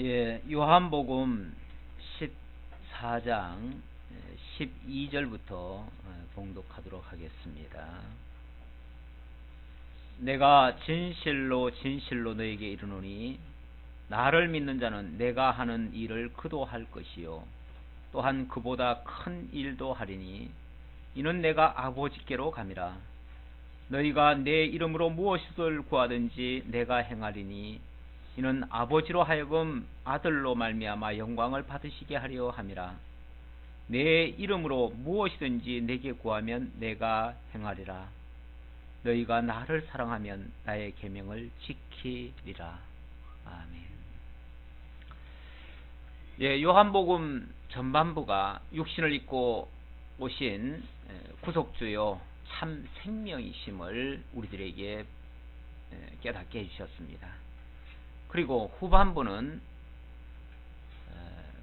예, 요한복음 14장 12절부터 봉독하도록 하겠습니다. 내가 진실로 진실로 너에게 이르노니 나를 믿는 자는 내가 하는 일을 그도 할 것이요 또한 그보다 큰 일도 하리니 이는 내가 아버지께로 감이라. 너희가 내 이름으로 무엇을 구하든지 내가 행하리니 이는 아버지로 하여금 아들로 말미암아 영광을 받으시게 하려 함이라. 내 이름으로 무엇이든지 내게 구하면 내가 행하리라. 너희가 나를 사랑하면 나의 계명을 지키리라. 아멘. 예, 요한복음 전반부가 육신을 입고 오신 구속주요 참 생명이심을 우리들에게 깨닫게 해주셨습니다. 그리고 후반부는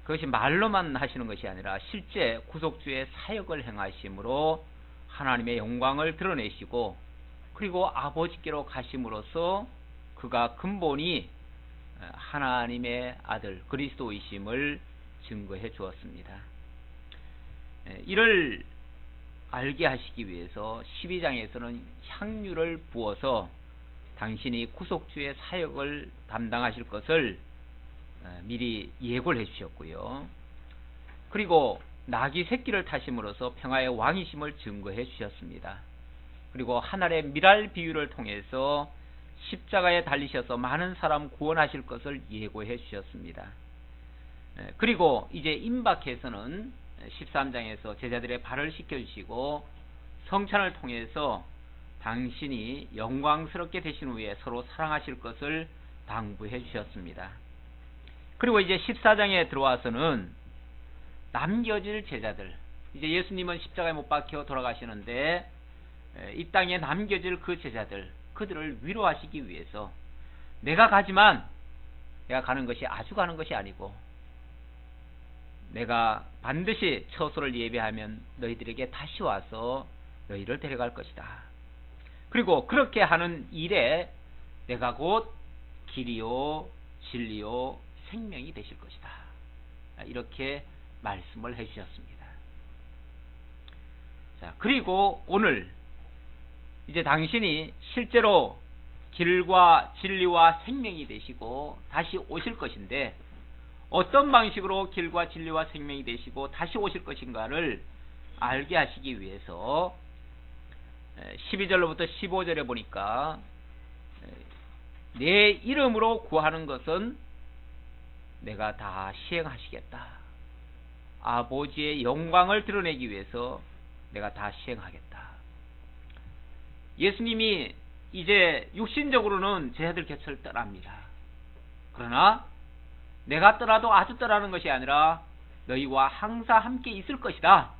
그것이 말로만 하시는 것이 아니라 실제 구속주의 사역을 행하심으로 하나님의 영광을 드러내시고 그리고 아버지께로 가심으로써 그가 근본이 하나님의 아들 그리스도이심을 증거해 주었습니다. 이를 알게 하시기 위해서 12장에서는 향유를 부어서 당신이 구속주의 사역을 담당하실 것을 미리 예고를 해주셨고요. 그리고 나귀 새끼를 타심으로써 평화의 왕이심을 증거해 주셨습니다. 그리고 하늘의 미랄 비유를 통해서 십자가에 달리셔서 많은 사람 구원하실 것을 예고해 주셨습니다. 그리고 이제 임박해서는 13장에서 제자들의 발을 씻겨주시고 성찬을 통해서 당신이 영광스럽게 되신 후에 서로 사랑하실 것을 당부해 주셨습니다. 그리고 이제 14장에 들어와서는 남겨질 제자들, 이제 예수님은 십자가에 못 박혀 돌아가시는데 이 땅에 남겨질 그 제자들, 그들을 위로하시기 위해서 내가 가지만 내가 가는 것이 아주 가는 것이 아니고 내가 반드시 처소를 예비하면 너희들에게 다시 와서 너희를 데려갈 것이다. 그리고 그렇게 하는 일에 내가 곧 길이요 진리요 생명이 되실 것이다. 이렇게 말씀을 해주셨습니다. 자, 그리고 오늘 이제 당신이 실제로 길과 진리와 생명이 되시고 다시 오실 것인데 어떤 방식으로 길과 진리와 생명이 되시고 다시 오실 것인가를 알게 하시기 위해서 12절로부터 15절에 보니까 내 이름으로 구하는 것은 내가 다 시행하시겠다. 아버지의 영광을 드러내기 위해서 내가 다 시행하겠다. 예수님이 이제 육신적으로는 제자들 곁을 떠납니다. 그러나 내가 떠나도 아주 떠나는 것이 아니라 너희와 항상 함께 있을 것이다.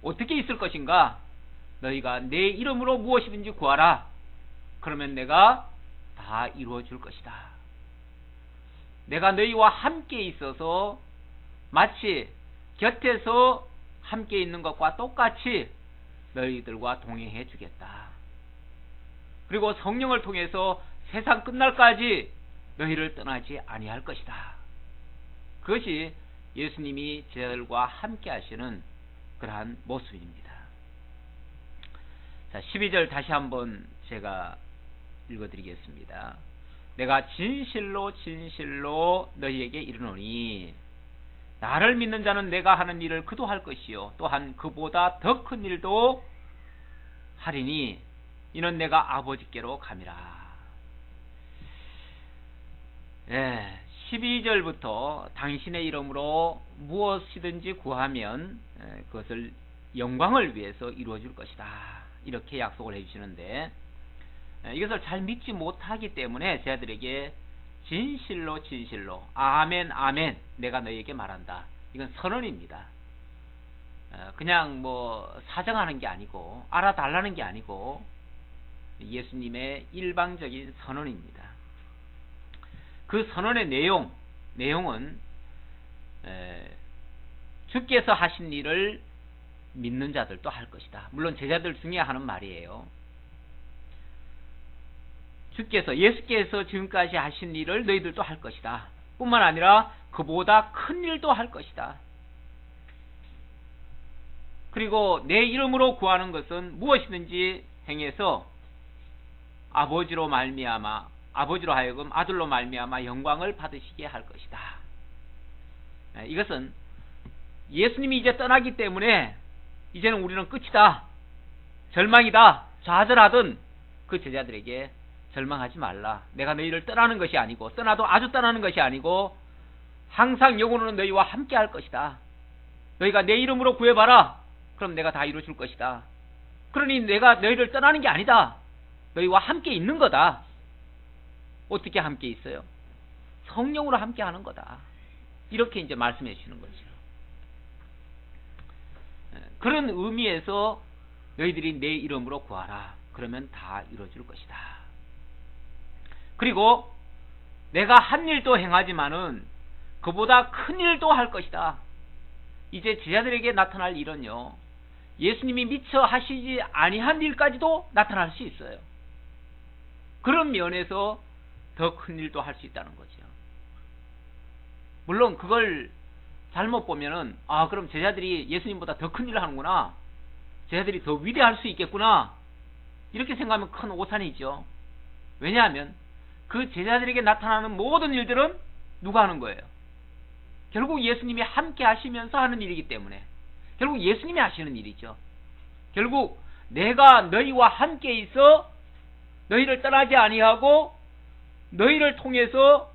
어떻게 있을 것인가? 너희가 내 이름으로 무엇이든지 구하라. 그러면 내가 다 이루어 줄 것이다. 내가 너희와 함께 있어서 마치 곁에서 함께 있는 것과 똑같이 너희들과 동행해 주겠다. 그리고 성령을 통해서 세상 끝날까지 너희를 떠나지 아니할 것이다. 그것이 예수님이 제자들과 함께 하시는 그러한 모습입니다. 자, 12절 다시 한번 제가 읽어드리겠습니다. 내가 진실로 진실로 너희에게 이르노니 나를 믿는 자는 내가 하는 일을 그도 할 것이요 또한 그보다 더 큰 일도 하리니 이는 내가 아버지께로 감이라. 12절부터 당신의 이름으로 무엇이든지 구하면 그것을 영광을 위해서 이루어 줄 것이다. 이렇게 약속을 해주시는데 이것을 잘 믿지 못하기 때문에 제자들에게 진실로 진실로 아멘 아멘 내가 너희에게 말한다. 이건 선언입니다. 그냥 뭐 사정하는 게 아니고 알아달라는 게 아니고 예수님의 일방적인 선언입니다. 그 선언의 내용은 주께서 하신 일을 믿는 자들도 할 것이다. 물론 제자들 중에 하는 말이에요. 예수께서 지금까지 하신 일을 너희들도 할 것이다. 뿐만 아니라 그보다 큰 일도 할 것이다. 그리고 내 이름으로 구하는 것은 무엇이든지 행해서 아버지로 말미암아, 아버지로 하여금 아들로 말미암아 영광을 받으시게 할 것이다. 이것은 예수님이 이제 떠나기 때문에 이제는 우리는 끝이다, 절망이다, 좌절하던 그 제자들에게 절망하지 말라. 내가 너희를 떠나는 것이 아니고, 떠나도 아주 떠나는 것이 아니고 항상 영원으로 너희와 함께 할 것이다. 너희가 내 이름으로 구해봐라. 그럼 내가 다 이루어줄 것이다. 그러니 내가 너희를 떠나는 게 아니다. 너희와 함께 있는 거다. 어떻게 함께 있어요? 성령으로 함께 하는 거다. 이렇게 이제 말씀해 주시는 거죠. 그런 의미에서 너희들이 내 이름으로 구하라. 그러면 다 이루어질 것이다. 그리고 내가 한 일도 행하지만은 그보다 큰 일도 할 것이다. 이제 제자들에게 나타날 일은요, 예수님이 미처 하시지 아니한 일까지도 나타날 수 있어요. 그런 면에서 더 큰 일도 할 수 있다는 거죠. 물론 그걸 잘못 보면은, 아, 그럼 제자들이 예수님보다 더 큰 일을 하는구나, 제자들이 더 위대할 수 있겠구나, 이렇게 생각하면 큰 오산이죠. 왜냐하면 그 제자들에게 나타나는 모든 일들은 누가 하는 거예요? 결국 예수님이 함께 하시면서 하는 일이기 때문에 결국 예수님이 하시는 일이죠. 결국 내가 너희와 함께 있어 너희를 떠나지 아니하고 너희를 통해서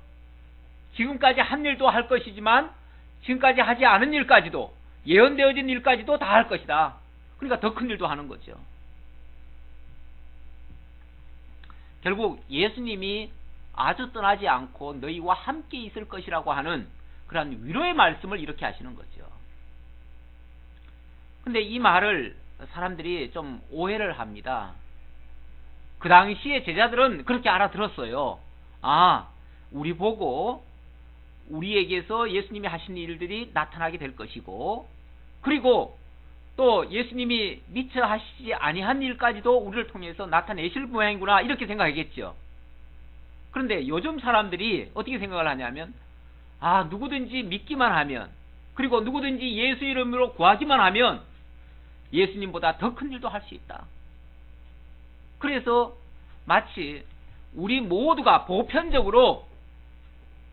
지금까지 한 일도 할 것이지만 지금까지 하지 않은 일까지도, 예언되어진 일까지도 다 할 것이다. 그러니까 더 큰 일도 하는 거죠. 결국 예수님이 아주 떠나지 않고 너희와 함께 있을 것이라고 하는 그러한 위로의 말씀을 이렇게 하시는 거죠. 근데 이 말을 사람들이 좀 오해를 합니다. 그 당시에 제자들은 그렇게 알아들었어요. 아, 우리 보고 우리에게서 예수님이 하신 일들이 나타나게 될 것이고, 그리고 또 예수님이 미처 하시지 아니한 일까지도 우리를 통해서 나타내실 모양이구나, 이렇게 생각하겠죠. 그런데 요즘 사람들이 어떻게 생각을 하냐면, 아, 누구든지 믿기만 하면, 그리고 누구든지 예수 이름으로 구하기만 하면 예수님보다 더 큰 일도 할 수 있다. 그래서 마치 우리 모두가 보편적으로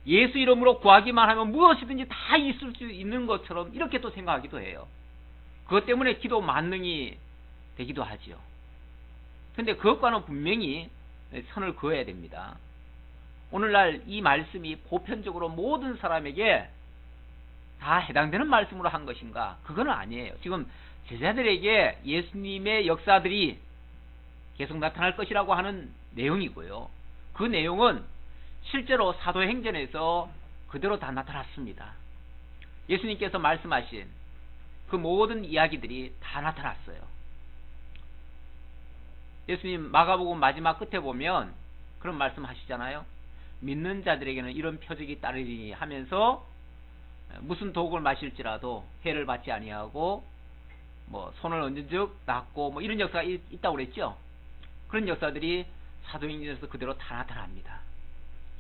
예수 이름으로 구하기만 하면 무엇이든지 다 있을 수 있는 것처럼 이렇게 또 생각하기도 해요. 그것 때문에 기도 만능이 되기도 하지요. 근데 그것과는 분명히 선을 그어야 됩니다. 오늘날 이 말씀이 보편적으로 모든 사람에게 다 해당되는 말씀으로 한 것인가? 그건 아니에요. 지금 제자들에게 예수님의 역사들이 계속 나타날 것이라고 하는 내용이고요. 그 내용은 실제로 사도행전에서 그대로 다 나타났습니다. 예수님께서 말씀하신 그 모든 이야기들이 다 나타났어요. 예수님 마가복음 마지막 끝에 보면 그런 말씀 하시잖아요. 믿는 자들에게는 이런 표적이 따르리니 하면서 무슨 독을 마실지라도 해를 받지 아니하고 뭐 손을 얹은즉 낫고 뭐 이런 역사가 있다고 그랬죠. 그런 역사들이 사도행전에서 그대로 다 나타납니다.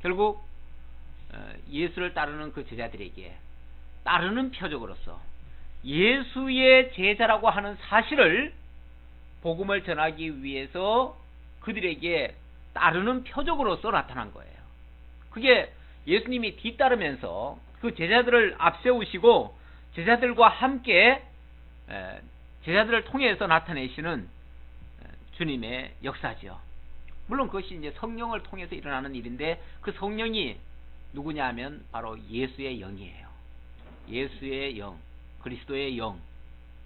결국 예수를 따르는 그 제자들에게 따르는 표적으로서 예수의 제자라고 하는 사실을 복음을 전하기 위해서 그들에게 따르는 표적으로서 나타난 거예요. 그게 예수님이 뒤따르면서 그 제자들을 앞세우시고 제자들과 함께 제자들을 통해서 나타내시는 주님의 역사죠. 물론 그것이 이제 성령을 통해서 일어나는 일인데 그 성령이 누구냐 하면 바로 예수의 영이에요. 예수의 영, 그리스도의 영,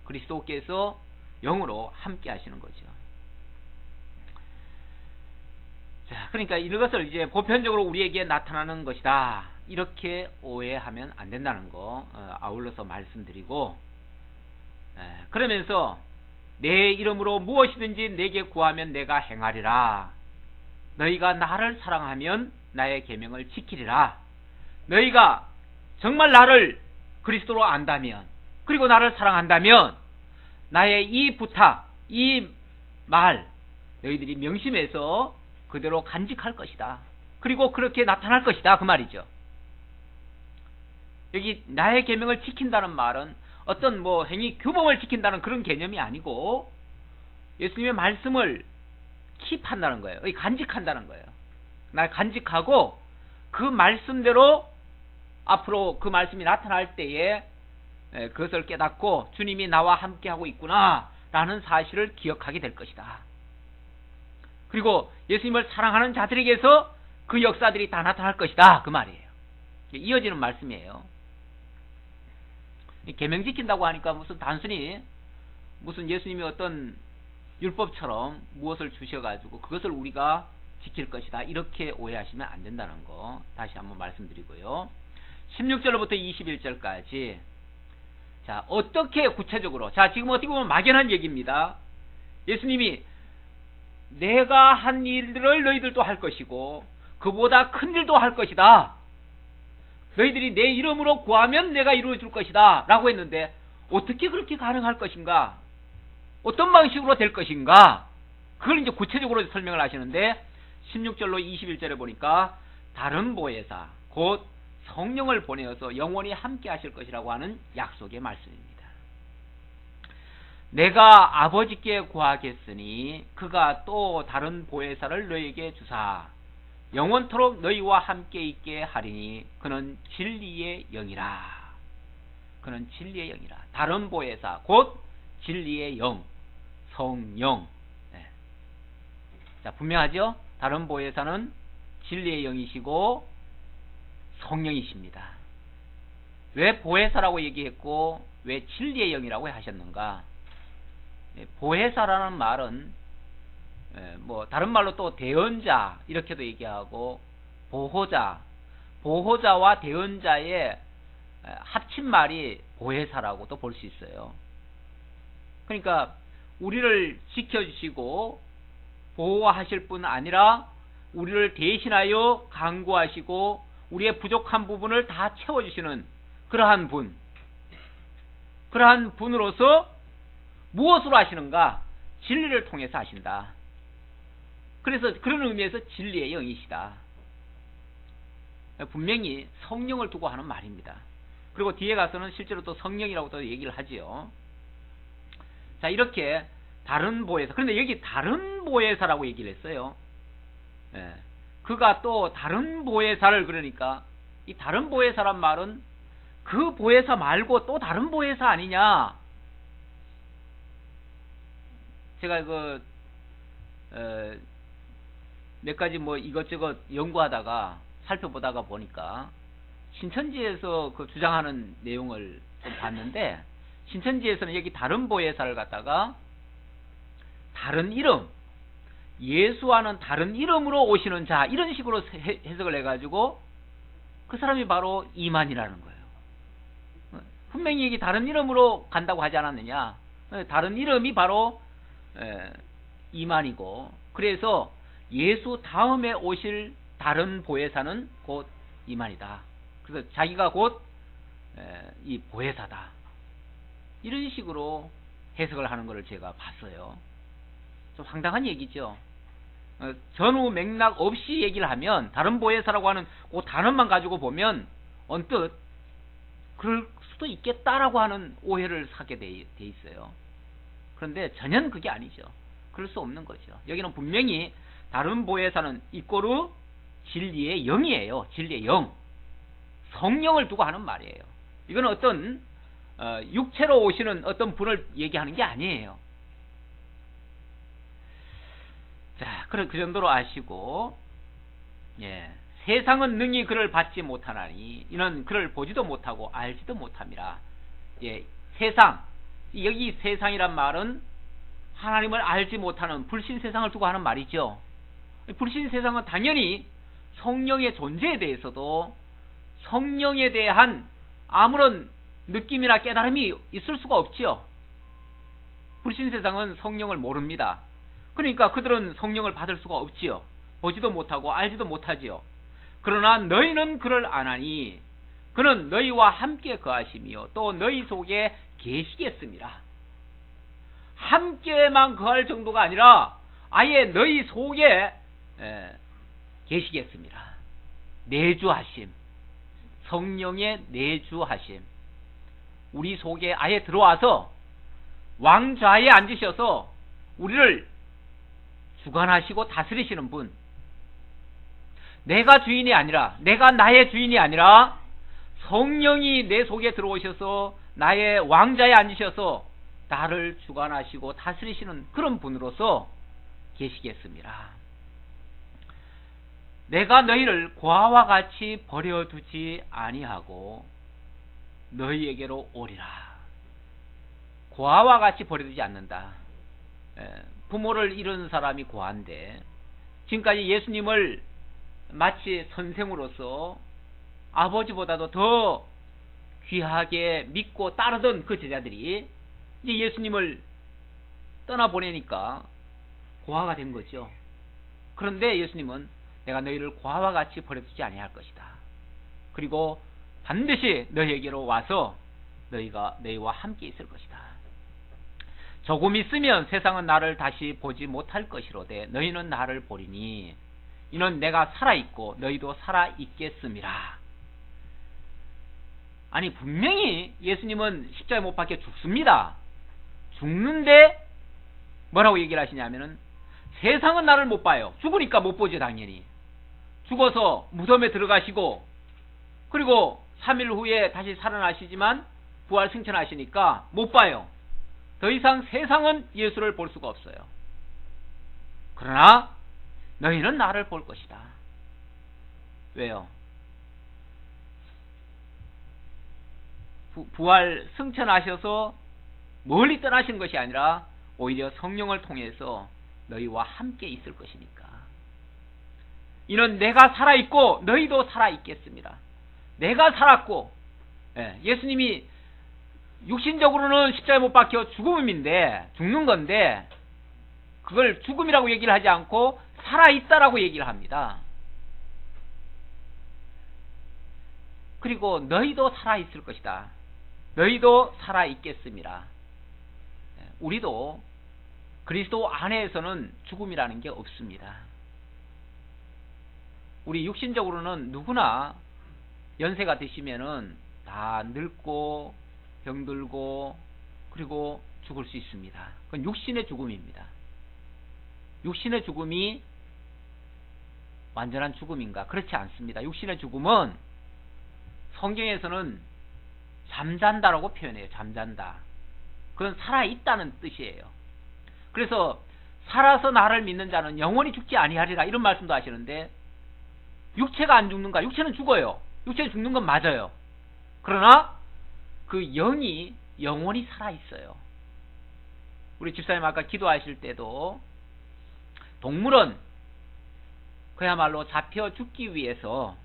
그리스도께서 영으로 함께 하시는 거죠. 자, 그러니까 이것을 이제 보편적으로 우리에게 나타나는 것이다, 이렇게 오해하면 안 된다는 거 아울러서 말씀드리고, 그러면서 내 이름으로 무엇이든지 내게 구하면 내가 행하리라. 너희가 나를 사랑하면 나의 계명을 지키리라. 너희가 정말 나를 그리스도로 안다면, 그리고 나를 사랑한다면 나의 이 부탁, 이 말 너희들이 명심해서 그대로 간직할 것이다. 그리고 그렇게 나타날 것이다, 그 말이죠. 여기 나의 계명을 지킨다는 말은 어떤 뭐 행위 규범을 지킨다는 그런 개념이 아니고 예수님의 말씀을 킵한다는 거예요. 간직한다는 거예요. 날 간직하고 그 말씀대로 앞으로 그 말씀이 나타날 때에 그것을 깨닫고 주님이 나와 함께하고 있구나 라는 사실을 기억하게 될 것이다. 그리고 예수님을 사랑하는 자들에게서 그 역사들이 다 나타날 것이다 그 말이에요. 이어지는 말씀이에요. 계명 지킨다고 하니까 단순히 예수님이 어떤 율법처럼 무엇을 주셔가지고 그것을 우리가 지킬 것이다 이렇게 오해하시면 안 된다는 거 다시 한번 말씀드리고요. 16절부터 21절까지 자 어떻게 구체적으로 지금 어떻게 보면 막연한 얘기입니다. 예수님이 내가 한 일들을 너희들도 할 것이고 그보다 큰 일도 할 것이다. 너희들이 내 이름으로 구하면 내가 이루어 줄 것이다 라고 했는데 어떻게 그렇게 가능할 것인가? 어떤 방식으로 될 것인가? 그걸 이제 구체적으로 설명을 하시는데 16절로 21절에 보니까 다른 보혜사 곧 성령을 보내어서 영원히 함께 하실 것이라고 하는 약속의 말씀입니다. 내가 아버지께 구하겠으니 그가 또 다른 보혜사를 너희에게 주사 영원토록 너희와 함께 있게 하리니 그는 진리의 영이라. 그는 진리의 영이라. 다른 보혜사 곧 진리의 영, 성령. 자, 분명하죠? 다른 보혜사는 진리의 영이시고 성령이십니다. 왜 보혜사라고 얘기했고 왜 진리의 영이라고 하셨는가? 보혜사라는 말은 다른 말로 또 대언자 이렇게도 얘기하고 보호자와 대언자의 합친말이 보혜사라고도 볼 수 있어요. 그러니까 우리를 지켜주시고 보호하실 뿐 아니라 우리를 대신하여 간구하시고 우리의 부족한 부분을 다 채워주시는 그러한 분으로서 무엇으로 하시는가? 진리를 통해서 하신다. 그래서 그런 의미에서 진리의 영이시다. 분명히 성령을 두고 하는 말입니다. 그리고 뒤에 가서는 실제로 또 성령이라고 또 얘기를 하지요. 자, 이렇게 다른 보혜사. 그런데 여기 다른 보혜사라고 얘기를 했어요. 그가 또 다른 보혜사를 그러니까 이 다른 보혜사란 말은 그 보혜사 말고 또 다른 보혜사 아니냐? 제가 몇 가지 이것저것 연구하다가 살펴보다가 보니까 신천지에서 주장하는 내용을 좀 봤는데 신천지에서는 여기 다른 보혜사를 갖다가 다른 이름, 예수와는 다른 이름으로 오시는 자 이런 식으로 해석을 해가지고 그 사람이 바로 이만이라는 거예요. 분명히 여기 다른 이름으로 간다고 하지 않았느냐? 다른 이름이 바로 이만이고 그래서 예수 다음에 오실 다른 보혜사는 곧 이만이다. 그래서 자기가 곧 이 보혜사다. 이런 식으로 해석을 하는 것을 제가 봤어요. 좀 황당한 얘기죠. 전후 맥락 없이 얘기를 하면 다른 보혜사라고 하는 그 단어만 가지고 보면 언뜻 그럴 수도 있겠다라고 하는 오해를 사게 돼 있어요. 그런데 전혀 그게 아니죠. 그럴 수 없는 거죠. 여기는 분명히 다른 보혜사는 이꼬르 진리의 영이에요. 진리의 영. 성령을 두고 하는 말이에요. 이건 어떤 육체로 오시는 어떤 분을 얘기하는 게 아니에요. 자, 그 정도로 아시고 세상은 능히 그를 받지 못하나니 이는 그를 보지도 못하고 알지도 못함이라. 세상, 여기 세상이란 말은 하나님을 알지 못하는 불신 세상을 두고 하는 말이죠. 불신 세상은 당연히 성령의 존재에 대해서도 성령에 대한 아무런 느낌이나 깨달음이 있을 수가 없지요. 불신 세상은 성령을 모릅니다. 그러니까 그들은 성령을 받을 수가 없지요. 보지도 못하고 알지도 못하지요. 그러나 너희는 그를 아나니 그는 너희와 함께 거하시며 또 너희 속에 계시겠습니다. 함께만 거할 정도가 아니라 아예 너희 속에 계시겠습니다. 내주하심, 성령의 내주하심, 우리 속에 아예 들어와서 왕좌에 앉으셔서 우리를 주관하시고 다스리시는 분, 내가 주인이 아니라, 내가 나의 주인이 아니라 성령이 내 속에 들어오셔서 나의 왕좌에 앉으셔서 나를 주관하시고 다스리시는 그런 분으로서 계시겠습니다. 내가 너희를 고아와 같이 버려두지 아니하고 너희에게로 오리라. 고아와 같이 버려두지 않는다. 부모를 잃은 사람이 고아인데, 지금까지 예수님을 마치 선생으로서 아버지보다도 더 귀하게 믿고 따르던 그 제자들이 이제 예수님을 떠나보내니까 고아가 된 거죠. 그런데 예수님은 내가 너희를 고아와 같이 버려두지 아니할 것이다. 그리고 반드시 너희에게로 와서 너희와 함께 있을 것이다. 조금 있으면 세상은 나를 다시 보지 못할 것이로되 너희는 나를 보리니 이는 내가 살아있고 너희도 살아있겠음이라. 아니, 분명히 예수님은 십자가에 못 박혀 죽습니다. 죽는데 뭐라고 얘기를 하시냐면은 세상은 나를 못 봐요. 죽으니까 못 보죠, 당연히. 죽어서 무덤에 들어가시고 그리고 3일 후에 다시 살아나시지만 부활 승천하시니까 못 봐요. 더 이상 세상은 예수를 볼 수가 없어요. 그러나 너희는 나를 볼 것이다. 왜요? 부활 승천하셔서 멀리 떠나신 것이 아니라 오히려 성령을 통해서 너희와 함께 있을 것이니까. 이는 내가 살아있고 너희도 살아있겠습니다. 내가 살았고, 예수님이 육신적으로는 십자가에 못 박혀 죽는 건데 그걸 죽음이라고 얘기를 하지 않고 살아있다라고 얘기를 합니다. 그리고 너희도 살아있을 것이다. 너희도 살아있겠습니다. 우리도 그리스도 안에서는 죽음이라는 게 없습니다. 우리 육신적으로는 누구나 연세가 드시면은 다 늙고 병들고 그리고 죽을 수 있습니다. 그건 육신의 죽음입니다. 육신의 죽음이 완전한 죽음인가? 그렇지 않습니다. 육신의 죽음은 성경에서는 잠잔다라고 표현해요. 잠잔다. 그건 살아있다는 뜻이에요. 그래서 살아서 나를 믿는 자는 영원히 죽지 아니하리라 이런 말씀도 하시는데, 육체가 안 죽는가? 육체는 죽어요. 육체가 죽는 건 맞아요. 그러나 그 영이 영원히 살아있어요. 우리 집사님 아까 기도하실 때도 동물은 그야말로 잡혀 죽기 위해서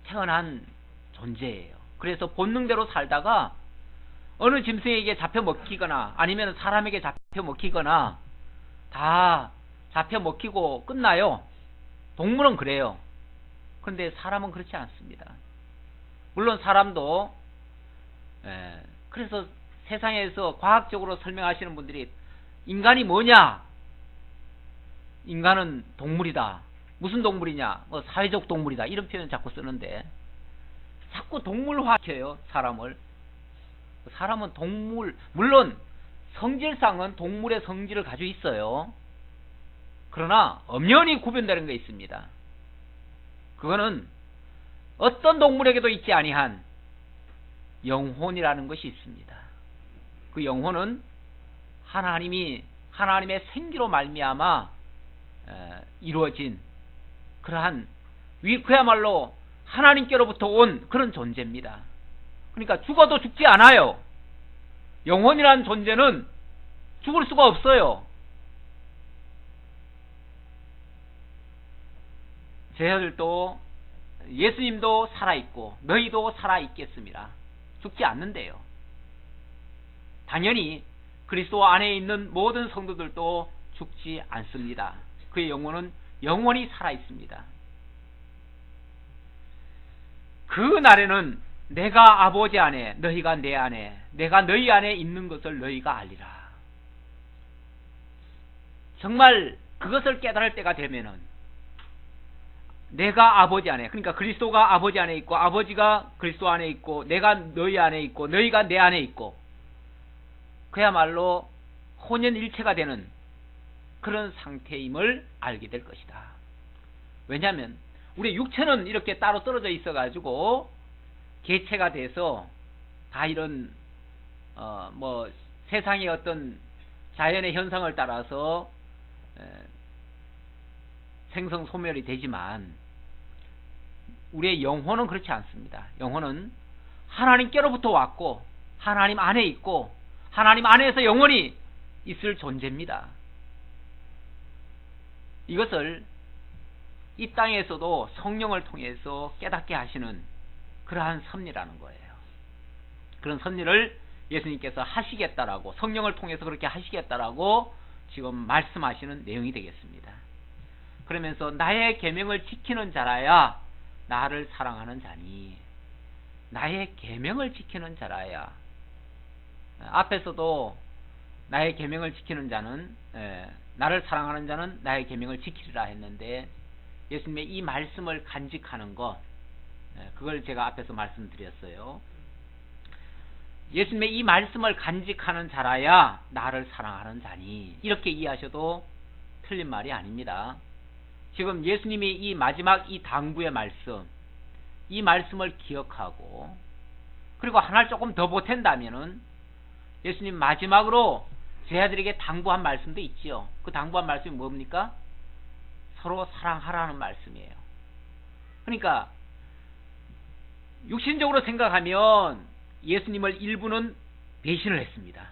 태어난 존재예요. 그래서 본능대로 살다가 어느 짐승에게 잡혀 먹히거나 아니면 사람에게 잡혀 먹히거나 다 잡혀 먹히고 끝나요. 동물은 그래요. 그런데 사람은 그렇지 않습니다. 물론 사람도 그래서 세상에서 과학적으로 설명하시는 분들이 인간이 뭐냐? 인간은 동물이다. 무슨 동물이냐? 사회적 동물이다. 이런 표현 자꾸 쓰는데 자꾸 동물화시켜요. 사람을. 사람은 동물, 물론 성질상은 동물의 성질을 가지고 있어요. 그러나 엄연히 구별되는 게 있습니다. 그거는 어떤 동물에게도 있지 아니한 영혼이라는 것이 있습니다. 그 영혼은 하나님의 생기로 말미암아 이루어진 그러한 그야말로 하나님께로부터 온 그런 존재입니다. 그러니까 죽어도 죽지 않아요. 영혼이라는 존재는 죽을 수가 없어요. 제자들도 예수님도 살아있고 너희도 살아있겠습니다. 죽지 않는데요. 당연히 그리스도 안에 있는 모든 성도들도 죽지 않습니다. 그의 영혼은 영원히 살아있습니다. 그 날에는 내가 아버지 안에 너희가 내 안에 내가 너희 안에 있는 것을 너희가 알리라. 정말 그것을 깨달을 때가 되면은 내가 아버지 안에, 그러니까 그리스도가 아버지 안에 있고 아버지가 그리스도 안에 있고 내가 너희 안에 있고 너희가 내 안에 있고 그야말로 혼연일체가 되는 그런 상태임을 알게 될 것이다. 왜냐하면 우리 육체는 이렇게 따로 떨어져 있어 가지고 개체가 돼서 다 이런 뭐 세상의 어떤 자연의 현상을 따라서 생성 소멸이 되지만 우리의 영혼은 그렇지 않습니다. 영혼은 하나님께로부터 왔고 하나님 안에 있고 하나님 안에서 영원히 있을 존재입니다. 이것을 이 땅에서도 성령을 통해서 깨닫게 하시는 그러한 섭리라는 거예요. 그런 섭리를 예수님께서 하시겠다라고, 성령을 통해서 그렇게 하시겠다라고 지금 말씀하시는 내용이 되겠습니다. 그러면서 나의 계명을 지키는 자라야 나를 사랑하는 자니, 나의 계명을 지키는 자라야. 앞에서도 나의 계명을 지키는 자는, 나를 사랑하는 자는 나의 계명을 지키리라 했는데, 예수님의 이 말씀을 간직하는 것, 그걸 제가 앞에서 말씀드렸어요. 예수님의 이 말씀을 간직하는 자라야 나를 사랑하는 자니, 이렇게 이해하셔도 틀린 말이 아닙니다. 지금 예수님이 이 마지막 이 당부의 말씀, 이 말씀을 기억하고, 그리고 하나를 조금 더 보탠다면은 예수님 마지막으로 제자들에게 당부한 말씀도 있지요. 그 당부한 말씀이 뭡니까? 서로 사랑하라는 말씀이에요. 그러니까 육신적으로 생각하면 예수님을 일부는 배신을 했습니다.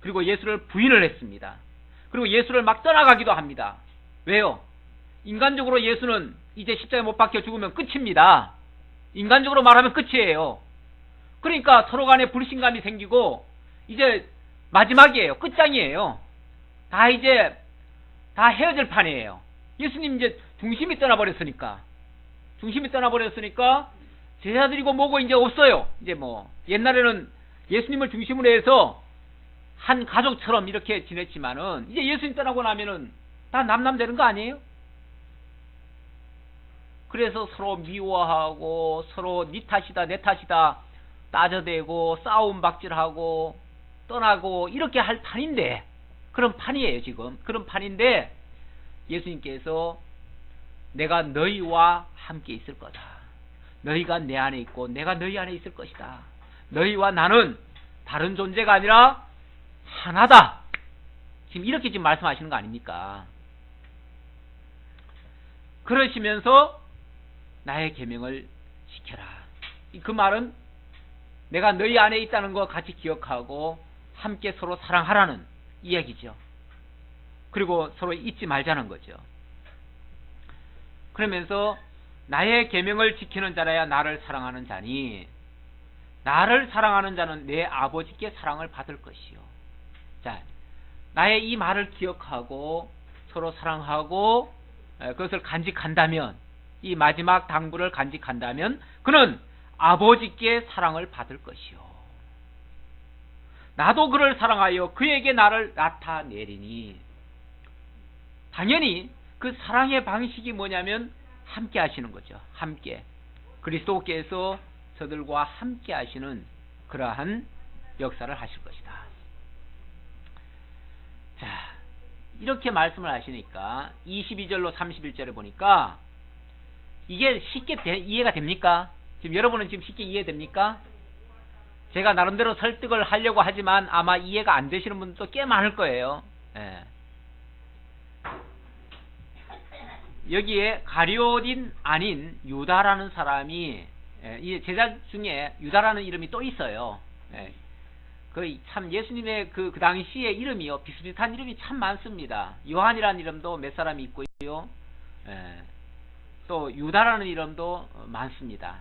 그리고 예수를 부인을 했습니다. 그리고 예수를 막 떠나가기도 합니다. 왜요? 인간적으로 예수는 이제 십자가에 못 박혀 죽으면 끝입니다. 인간적으로 말하면 끝이에요. 그러니까 서로 간에 불신감이 생기고 이제 마지막이에요. 끝장이에요. 이제 다 헤어질 판이에요. 예수님 이제 중심이 떠나버렸으니까 제자들이고 뭐고 이제 없어요. 이제 뭐 옛날에는 예수님을 중심으로 해서 한 가족처럼 이렇게 지냈지만은 이제 예수님 떠나고 나면은 다 남남되는 거 아니에요? 그래서 서로 미워하고 서로 네 탓이다 내 탓이다 따져대고 싸움 박질하고 떠나고 이렇게 할 판인데, 그런 판이에요. 지금 그런 판인데 예수님께서 내가 너희와 함께 있을 거다. 너희가 내 안에 있고 내가 너희 안에 있을 것이다. 너희와 나는 다른 존재가 아니라 하나다. 지금 이렇게 지금 말씀하시는 거 아닙니까? 그러시면서 나의 계명을 지켜라. 그 말은 내가 너희 안에 있다는 거 같이 기억하고 함께 서로 사랑하라는 이야기죠. 그리고 서로 잊지 말자는 거죠. 그러면서 나의 계명을 지키는 자라야 나를 사랑하는 자니, 나를 사랑하는 자는 내 아버지께 사랑을 받을 것이요. 자, 나의 이 말을 기억하고 서로 사랑하고 그것을 간직한다면, 이 마지막 당부를 간직한다면 그는 아버지께 사랑을 받을 것이요. 나도 그를 사랑하여 그에게 나를 나타내리니. 당연히 그 사랑의 방식이 뭐냐면 함께 하시는 거죠. 함께. 그리스도께서 저들과 함께 하시는 그러한 역사를 하실 것이다. 자, 이렇게 말씀을 하시니까 22절로 31절에 보니까 이게 쉽게 이해가 됩니까? 지금 여러분은 지금 쉽게 이해됩니까? 제가 나름대로 설득을 하려고 하지만 아마 이해가 안 되시는 분들도 꽤 많을 거예요. 여기에 가룟인 아닌 유다라는 사람이, 이 제자 중에 유다라는 이름이 또 있어요. 참 예수님의 그 당시에 이름이요, 비슷비슷한 이름이 참 많습니다. 요한이라는 이름도 몇 사람이 있고요. 또 유다라는 이름도 많습니다.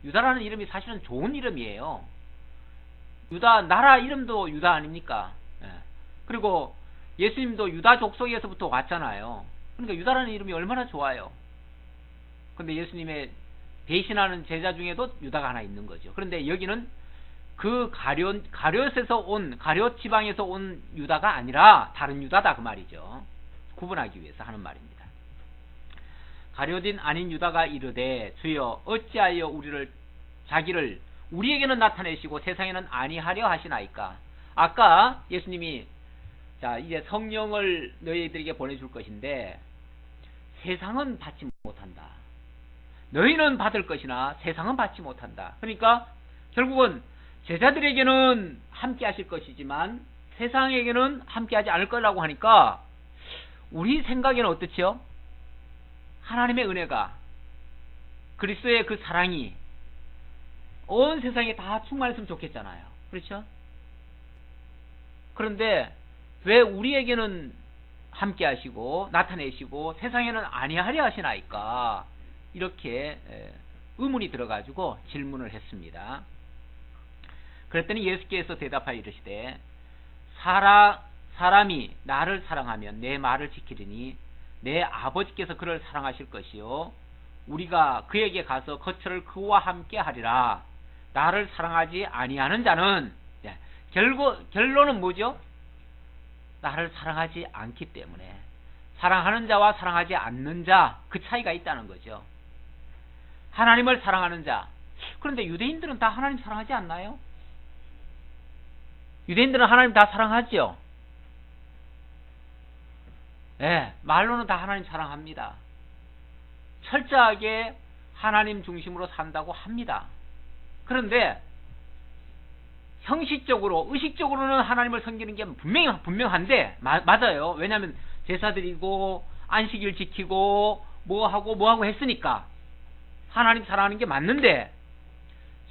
유다라는 이름이 사실은 좋은 이름이에요. 유다, 나라 이름도 유다 아닙니까? 그리고 예수님도 유다 족속에서부터 왔잖아요. 그러니까 유다라는 이름이 얼마나 좋아요. 근데 예수님의 배신하는 제자 중에도 유다가 하나 있는 거죠. 그런데 여기는 그 가룟 지방에서 온 유다가 아니라 다른 유다다 그 말이죠. 구분하기 위해서 하는 말입니다. 가룟 아닌 유다가 이르되 주여 어찌하여 자기를 우리에게는 나타내시고 세상에는 아니하려 하시나이까. 아까 예수님이 자 이제 성령을 너희들에게 보내줄 것인데 세상은 받지 못한다. 너희는 받을 것이나 세상은 받지 못한다. 그러니까 결국은 제자들에게는 함께 하실 것이지만 세상에게는 함께 하지 않을 거라고 하니까 우리 생각에는 어떻지요? 하나님의 은혜가 그리스도의 그 사랑이 온 세상에 다 충만했으면 좋겠잖아요. 그렇죠? 그런데 왜 우리에게는 함께 하시고 나타내시고 세상에는 아니하려 하시나이까? 이렇게 의문이 들어가지고 질문을 했습니다. 그랬더니 예수께서 대답하여 이르시되 사람이 나를 사랑하면 내 말을 지키리니 내 아버지께서 그를 사랑하실 것이요 우리가 그에게 가서 거처를 그와 함께 하리라. 나를 사랑하지 아니하는 자는 결론은 뭐죠? 나를 사랑하지 않기 때문에 사랑하는 자와 사랑하지 않는 자 그 차이가 있다는 거죠. 하나님을 사랑하는 자. 그런데 유대인들은 다 하나님 사랑하지 않나요? 유대인들은 하나님 다 사랑하죠. 네, 말로는 다 하나님 사랑합니다. 철저하게 하나님 중심으로 산다고 합니다. 그런데 형식적으로 의식적으로는 하나님을 섬기는 게 분명한데 맞아요. 왜냐하면 제사 드리고 안식일 지키고 뭐하고 했으니까 하나님 사랑하는 게 맞는데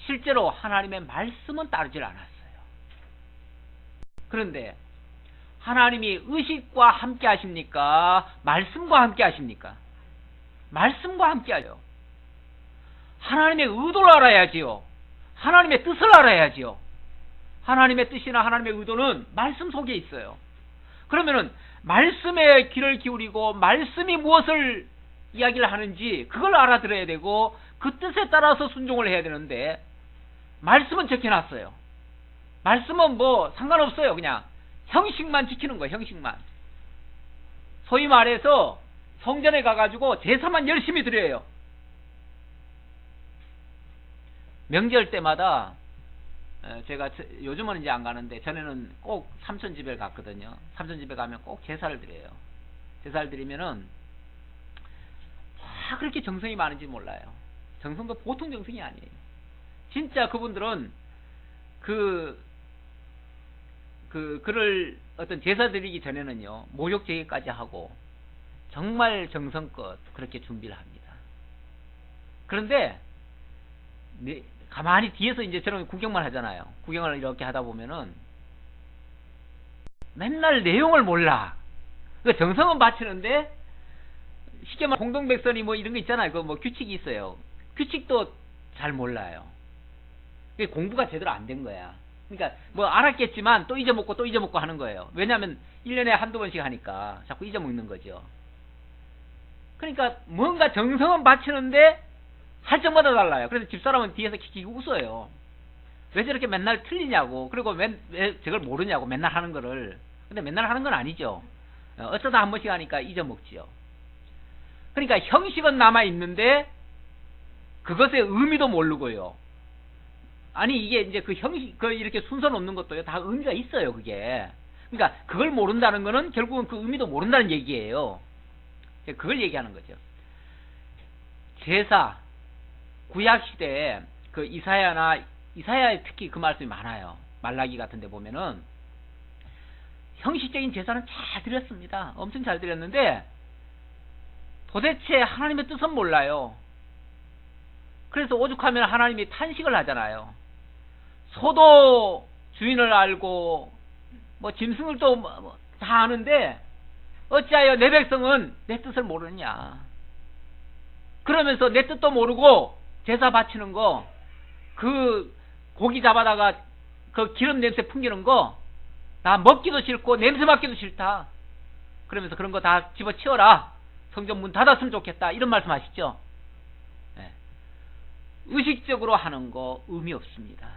실제로 하나님의 말씀은 따르질 않았어요. 그런데 하나님이 의식과 함께 하십니까? 말씀과 함께 하십니까? 말씀과 함께 하죠. 하나님의 의도를 알아야지요. 하나님의 뜻을 알아야지요. 하나님의 뜻이나 하나님의 의도는 말씀 속에 있어요. 그러면은 말씀에 귀를 기울이고 말씀이 무엇을 이야기를 하는지 그걸 알아들어야 되고 그 뜻에 따라서 순종을 해야 되는데 말씀은 적혀놨어요. 말씀은 뭐 상관없어요. 그냥 형식만 지키는 거예요. 형식만. 소위 말해서 성전에 가가지고 제사만 열심히 드려요. 명절 때마다 제가 요즘은 이제 안 가는데 전에는 꼭 삼촌 집에 갔거든요. 삼촌 집에 가면 꼭 제사를 드려요. 제사를 드리면은 다 그렇게 정성이 많은지 몰라요. 정성도 보통 정성이 아니에요. 진짜 그분들은 그를 어떤 제사 드리기 전에는요 목욕 제기까지 하고 정말 정성껏 그렇게 준비를 합니다. 그런데 가만히 뒤에서 이제 저런 구경만 하잖아요. 구경을 이렇게 하다 보면은 맨날 내용을 몰라. 그 정성은 바치는데 쉽게 말하면 공동백선이 뭐 이런 거 있잖아요. 그 뭐 규칙이 있어요. 규칙도 잘 몰라요. 그게 공부가 제대로 안 된 거야. 그러니까 뭐 알았겠지만 또 잊어먹고 하는 거예요. 왜냐하면 1년에 한두 번씩 하니까 자꾸 잊어먹는 거죠. 그러니까 뭔가 정성은 바치는데 할 적마다 달라요. 그래서 집사람은 뒤에서 킥킥 웃어요. 왜 저렇게 맨날 틀리냐고. 그리고 왜 저걸 모르냐고 맨날 하는 거를. 근데 맨날 하는 건 아니죠. 어쩌다 한 번씩 하니까 잊어먹지요. 그러니까 형식은 남아있는데 그것의 의미도 모르고요. 아니 이게 이제 그 형식 이렇게 순서 놓는 것도요 다 의미가 있어요. 그게. 그러니까 그걸 모른다는 거는 결국은 그 의미도 모른다는 얘기예요. 그걸 얘기하는 거죠. 제사 구약 시대에 그 이사야에 특히 그 말씀이 많아요. 말라기 같은 데 보면은 형식적인 제사는 잘 드렸습니다. 엄청 잘 드렸는데 도대체 하나님의 뜻은 몰라요. 그래서 오죽하면 하나님이 탄식을 하잖아요. 소도 주인을 알고 뭐 짐승들도 다 아는데 어찌하여 내 백성은 내 뜻을 모르느냐. 그러면서 내 뜻도 모르고 제사 바치는 거, 그 고기 잡아다가 그 기름 냄새 풍기는 거 나 먹기도 싫고 냄새 맡기도 싫다. 그러면서 그런 거 다 집어치워라. 성전 문 닫았으면 좋겠다. 이런 말씀 하시죠. 네. 의식적으로 하는 거 의미 없습니다.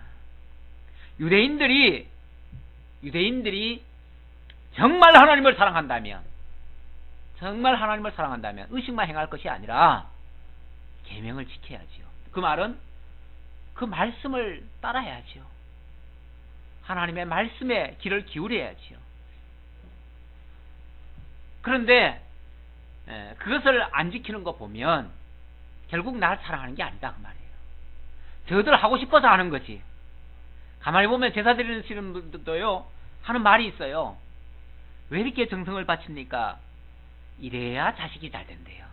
유대인들이 정말 하나님을 사랑한다면 정말 하나님을 사랑한다면 의식만 행할 것이 아니라 계명을 지켜야지요. 그 말은 그 말씀을 따라야지요. 하나님의 말씀에 귀를 기울여야지요. 그런데 그것을 안 지키는 거 보면 결국 날 사랑하는 게 아니다 그 말이에요. 저들 하고 싶어서 하는 거지. 가만히 보면 제사 드리시는 분들도요 하는 말이 있어요. 왜 이렇게 정성을 바칩니까? 이래야 자식이 잘 된대요.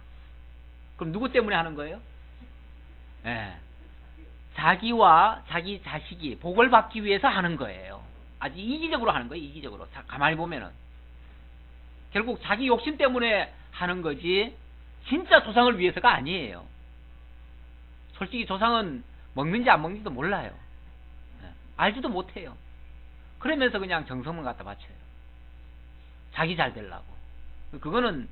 그럼 누구 때문에 하는 거예요? 자기와 자기 자식이 복을 받기 위해서 하는 거예요. 아주 이기적으로 하는 거예요. 이기적으로. 가만히 보면은 결국 자기 욕심 때문에 하는 거지 진짜 조상을 위해서가 아니에요. 솔직히 조상은 먹는지 안 먹는지도 몰라요. 알지도 못해요. 그러면서 그냥 정성만 갖다 바쳐요. 자기 잘 되려고. 그거는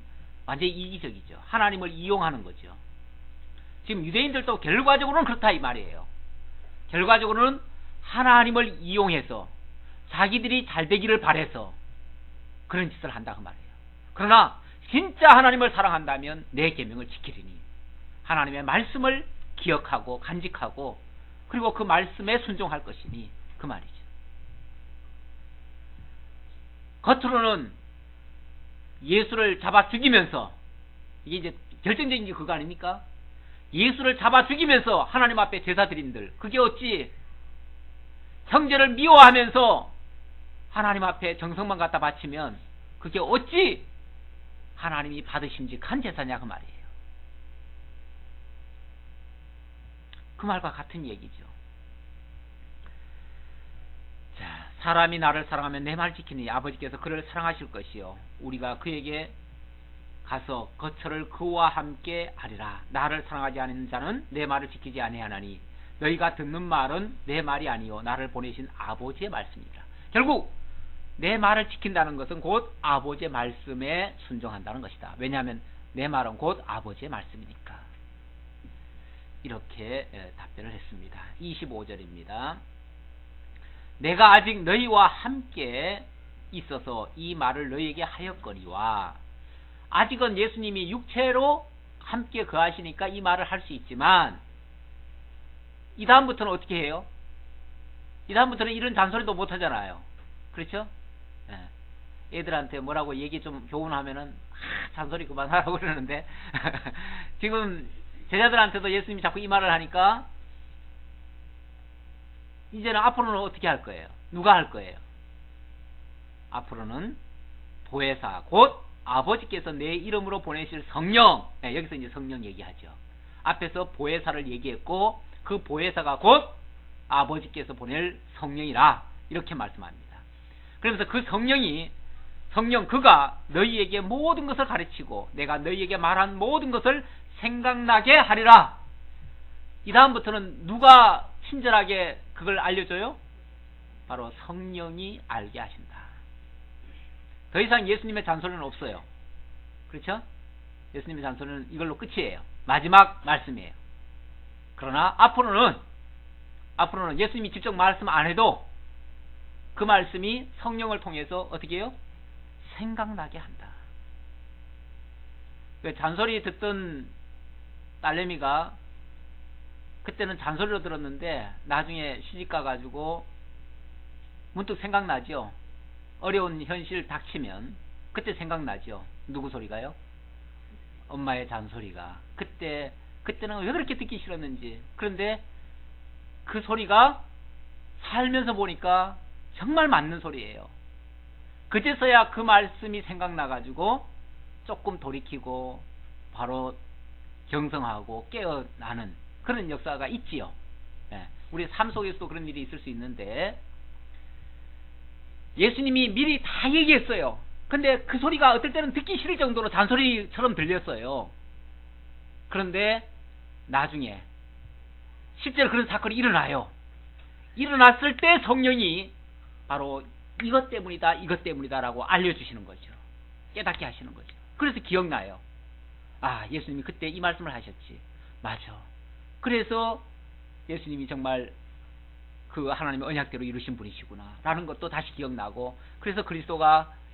완전히 이기적이죠. 하나님을 이용하는 거죠. 지금 유대인들도 결과적으로는 그렇다 이 말이에요. 결과적으로는 하나님을 이용해서 자기들이 잘 되기를 바래서 그런 짓을 한다 그 말이에요. 그러나 진짜 하나님을 사랑한다면 내 계명을 지키리니 하나님의 말씀을 기억하고 간직하고 그리고 그 말씀에 순종할 것이니 그 말이죠. 겉으로는 예수를 잡아 죽이면서 이게 이제 결정적인 게 그거 아닙니까? 예수를 잡아 죽이면서 하나님 앞에 제사 드린들 그게 어찌 형제를 미워하면서 하나님 앞에 정성만 갖다 바치면 그게 어찌 하나님이 받으심직한 제사냐 그 말이에요. 그 말과 같은 얘기죠. 자, 사람이 나를 사랑하면 내 말 지키니 아버지께서 그를 사랑하실 것이요 우리가 그에게 가서 거처를 그와 함께 하리라. 나를 사랑하지 않는 자는 내 말을 지키지 아니하나니 너희가 듣는 말은 내 말이 아니요 나를 보내신 아버지의 말씀이라. 결국 내 말을 지킨다는 것은 곧 아버지의 말씀에 순종한다는 것이다. 왜냐하면 내 말은 곧 아버지의 말씀이니까. 이렇게 답변을 했습니다. 25절입니다. 내가 아직 너희와 함께 있어서 이 말을 너희에게 하였거니와 아직은 예수님이 육체로 함께 거하시니까 이 말을 할 수 있지만 이 다음부터는 어떻게 해요? 이 다음부터는 이런 잔소리도 못 하잖아요. 그렇죠? 애들한테 뭐라고 얘기 좀 교훈하면은 잔소리 그만하라고 그러는데 지금 제자들한테도 예수님이 자꾸 이 말을 하니까 이제는 앞으로는 어떻게 할 거예요? 누가 할 거예요? 앞으로는 보혜사 곧 아버지께서 내 이름으로 보내실 성령, 여기서 이제 성령 얘기하죠. 앞에서 보혜사를 얘기했고 그 보혜사가 곧 아버지께서 보낼 성령이라 이렇게 말씀합니다. 그러면서 그 성령 그가 너희에게 모든 것을 가르치고 내가 너희에게 말한 모든 것을 생각나게 하리라. 이 다음부터는 누가 친절하게 그걸 알려줘요? 바로 성령이 알게 하신다. 더 이상 예수님의 잔소리는 없어요. 그렇죠? 예수님의 잔소리는 이걸로 끝이에요. 마지막 말씀이에요. 그러나 앞으로는 예수님이 직접 말씀 안 해도 그 말씀이 성령을 통해서 어떻게 해요? 생각나게 한다. 잔소리 듣던 딸내미가 그때는 잔소리로 들었는데 나중에 시집가 가지고 문득 생각나죠. 어려운 현실 닥치면 그때 생각나죠. 누구 소리가요? 엄마의 잔소리가. 그때는 왜 그렇게 듣기 싫었는지. 그런데 그 소리가 살면서 보니까 정말 맞는 소리예요. 그제서야 그 말씀이 생각나가지고 조금 돌이키고 바로 경성하고 깨어나는 그런 역사가 있지요. 우리 삶 속에서도 그런 일이 있을 수 있는데 예수님이 미리 다 얘기했어요. 근데 그 소리가 어떨 때는 듣기 싫을 정도로 잔소리처럼 들렸어요. 그런데 나중에 실제로 그런 사건이 일어나요. 일어났을 때 성령이 바로 이것 때문이다 라고 알려주시는 거죠. 깨닫게 하시는 거죠. 그래서 기억나요. 아, 예수님이 그때 이 말씀을 하셨지. 맞아. 그래서 예수님이 정말 그 하나님의 언약대로 이루신 분이시구나 라는 것도 다시 기억나고, 그래서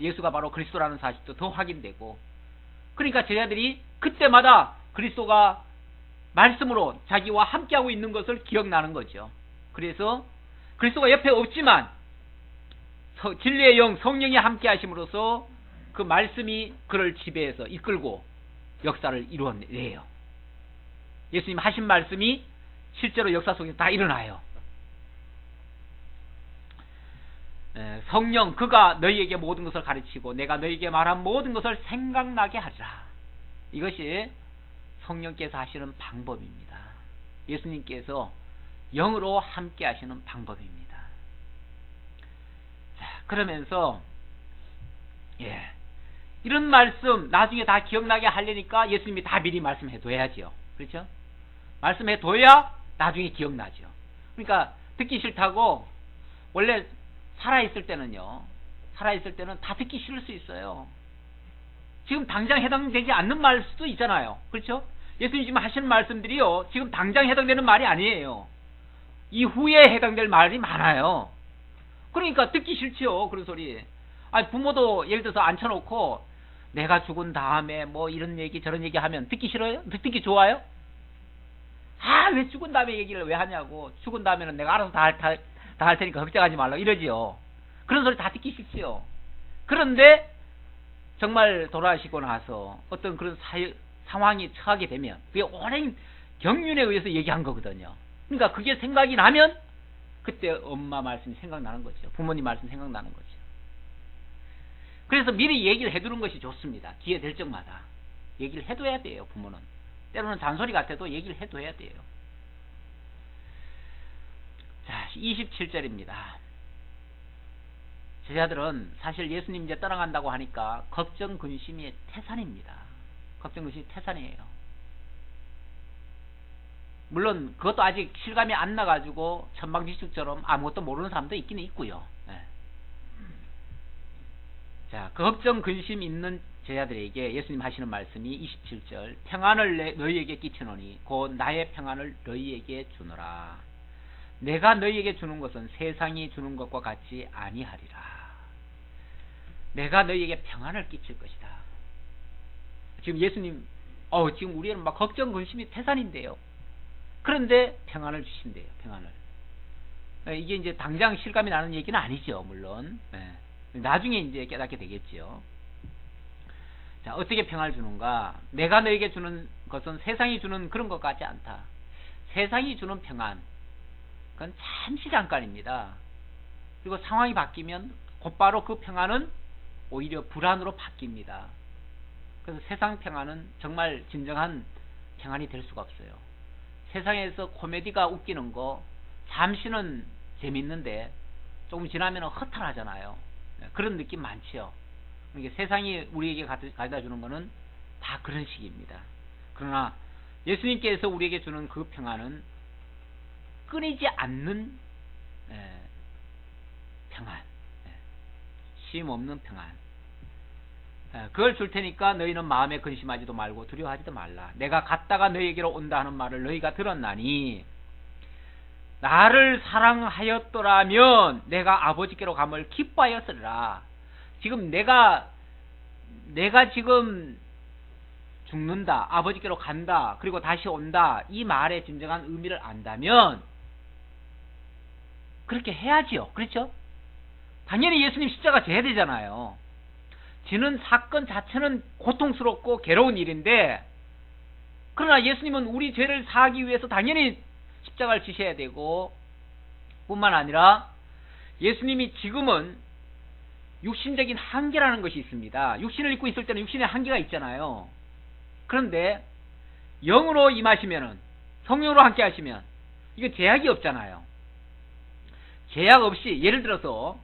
예수가 바로 그리스도라는 사실도 더 확인되고, 그러니까 제자들이 그때마다 그리스도가 말씀으로 자기와 함께하고 있는 것을 기억나는 거죠. 그래서 그리스도가 옆에 없지만 진리의 영 성령이 함께 하심으로써 그 말씀이 그를 지배해서 이끌고 역사를 이루어내요. 예수님 하신 말씀이 실제로 역사 속에서 다 일어나요. 성령 그가 너희에게 모든 것을 가르치고 내가 너희에게 말한 모든 것을 생각나게 하리라. 이것이 성령께서 하시는 방법입니다. 예수님께서 영으로 함께 하시는 방법입니다. 자, 그러면서 이런 말씀 나중에 다 기억나게 하려니까 예수님이 다 미리 말씀해 둬야죠. 그렇죠? 말씀해 둬야 나중에 기억나죠. 그러니까 듣기 싫다고 원래 살아있을 때는 다 듣기 싫을 수 있어요. 지금 당장 해당되지 않는 말 수도 있잖아요. 그렇죠? 예수님 지금 하시는 말씀들이요, 지금 당장 해당되는 말이 아니에요. 이후에 해당될 말이 많아요. 그러니까 듣기 싫지요, 그런 소리. 아니, 부모도 예를 들어서 앉혀놓고 내가 죽은 다음에 뭐 이런 얘기 저런 얘기 하면 듣기 싫어요? 듣기 좋아요? 아, 왜 죽은 다음에 얘기를 왜 하냐고. 죽은 다음에는 내가 알아서 다 할 테니까 걱정하지 말라고 이러지요. 그런 소리 다 듣기 싫지요. 그런데 정말 돌아가시고 나서 어떤 그런 상황이 처하게 되면 그게 오랜 경륜에 의해서 얘기한 거거든요. 그러니까 그게 생각이 나면 그때 엄마 말씀이 생각나는 거죠. 부모님 말씀 생각나는 거죠. 그래서 미리 얘기를 해두는 것이 좋습니다. 기회 될 적마다 얘기를 해둬야 돼요. 부모는 때로는 잔소리 같아도 얘기를 해둬야 돼요. 자, 27절입니다. 제자들은 사실 예수님 이제 떠나간다고 하니까 걱정 근심이 태산입니다. 걱정 근심이 태산이에요. 물론 그것도 아직 실감이 안 나가지고 천방지축처럼 아무것도 모르는 사람도 있기는 있고요. 자, 그 걱정 근심 있는 제자들에게 예수님 하시는 말씀이 27절 평안을 너희에게 끼치노니 곧 나의 평안을 너희에게 주노라. 내가 너희에게 주는 것은 세상이 주는 것과 같이 아니하리라. 내가 너희에게 평안을 끼칠 것이다. 지금 예수님 지금 우리는 막 걱정 근심이 태산인데요. 그런데 평안을 주신대요. 평안을. 이게 이제 당장 실감이 나는 얘기는 아니죠. 물론 나중에 이제 깨닫게 되겠죠. 자, 어떻게 평안을 주는가? 내가 너에게 주는 것은 세상이 주는 그런 것 같지 않다. 세상이 주는 평안, 그건 잠시 잠깐입니다. 그리고 상황이 바뀌면 곧바로 그 평안은 오히려 불안으로 바뀝니다. 그래서 세상 평안은 정말 진정한 평안이 될 수가 없어요. 세상에서 코미디가 웃기는 거 잠시는 재밌는데 조금 지나면 허탈하잖아요. 그런 느낌 많지요. 그러니까 세상이 우리에게 가져다 주는 거는 다 그런 식입니다. 그러나 예수님께서 우리에게 주는 그 평안은 끊이지 않는 평안, 쉼 없는 평안. 그걸 줄 테니까 너희는 마음에 근심하지도 말고 두려워하지도 말라. 내가 갔다가 너희에게로 온다 하는 말을 너희가 들었나니 나를 사랑하였더라면 내가 아버지께로 감을 기뻐하였으리라. 지금 내가 지금 죽는다, 아버지께로 간다, 그리고 다시 온다, 이 말의 진정한 의미를 안다면 그렇게 해야지요. 그렇죠? 당연히 예수님 십자가 져야 되잖아요. 지는 사건 자체는 고통스럽고 괴로운 일인데, 그러나 예수님은 우리 죄를 사하기 위해서 당연히 십자가를 지셔야 되고, 뿐만 아니라 예수님이 지금은 육신적인 한계라는 것이 있습니다. 육신을 입고 있을 때는 육신의 한계가 있잖아요. 그런데 영으로 임하시면은, 성령으로 함께 하시면 이거 제약이 없잖아요. 제약 없이, 예를 들어서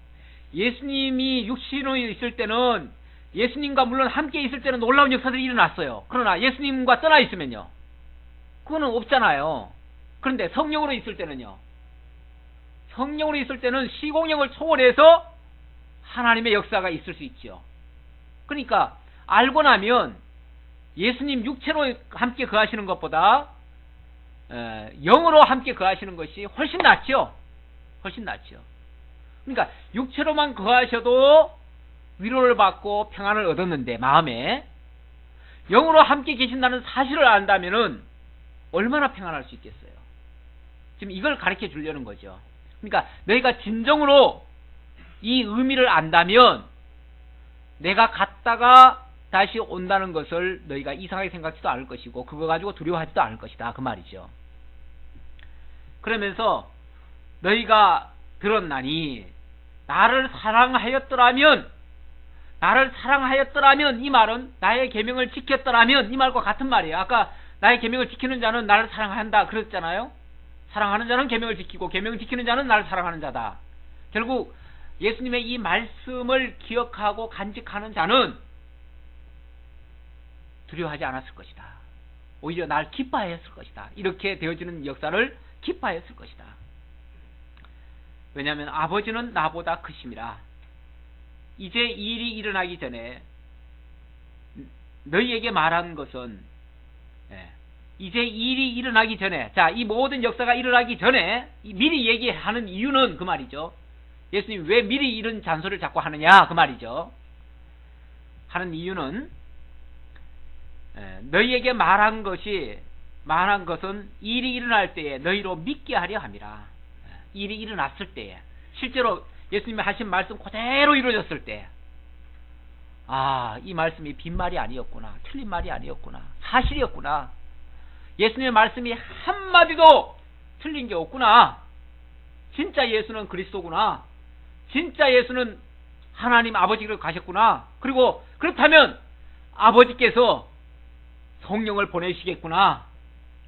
예수님이 육신으로 있을 때는 예수님과 물론 함께 있을 때는 놀라운 역사들이 일어났어요. 그러나 예수님과 떠나 있으면요, 그거는 없잖아요. 그런데 성령으로 있을 때는요, 성령으로 있을 때는 시공령을 초월해서 하나님의 역사가 있을 수 있죠. 그러니까 알고 나면 예수님 육체로 함께 거하시는 것보다 영으로 함께 거하시는 것이 훨씬 낫죠. 훨씬 낫죠. 그러니까 육체로만 거하셔도 위로를 받고 평안을 얻었는데, 마음에 영으로 함께 계신다는 사실을 안다면은 얼마나 평안할 수 있겠어요. 지금 이걸 가르쳐 주려는 거죠. 그러니까 너희가 진정으로 이 의미를 안다면 내가 갔다가 다시 온다는 것을 너희가 이상하게 생각지도 않을 것이고 그거 가지고 두려워하지도 않을 것이다 그 말이죠. 그러면서 너희가 들었나니 나를 사랑하였더라면 이 말은 나의 계명을 지켰더라면 이 말과 같은 말이에요. 아까 나의 계명을 지키는 자는 나를 사랑한다 그랬잖아요. 사랑하는 자는 계명을 지키고 계명을 지키는 자는 나를 사랑하는 자다. 결국 예수님의 이 말씀을 기억하고 간직하는 자는 두려워하지 않았을 것이다. 오히려 날 기뻐하였을 것이다. 이렇게 되어지는 역사를 기뻐하였을 것이다. 왜냐하면 아버지는 나보다 크심이라. 이제 이 일이 일어나기 전에 너희에게 말한 것은 이제 이 일이 일어나기 전에, 자, 이 모든 역사가 일어나기 전에 미리 얘기하는 이유는 그 말이죠. 예수님 왜 미리 이런 잔소리를 자꾸 하느냐 그 말이죠. 하는 이유는 너희에게 말한 것은 일이 일어날 때에 너희로 믿게 하려 함이라. 일이 일어났을 때에 실제로 예수님이 하신 말씀 그대로 이루어졌을 때, 아, 이 말씀이 빈말이 아니었구나, 틀린 말이 아니었구나, 사실이었구나, 예수님의 말씀이 한마디도 틀린 게 없구나, 진짜 예수는 그리스도구나, 진짜 예수는 하나님 아버지를 가셨구나, 그리고 그렇다면 아버지께서 성령을 보내시겠구나,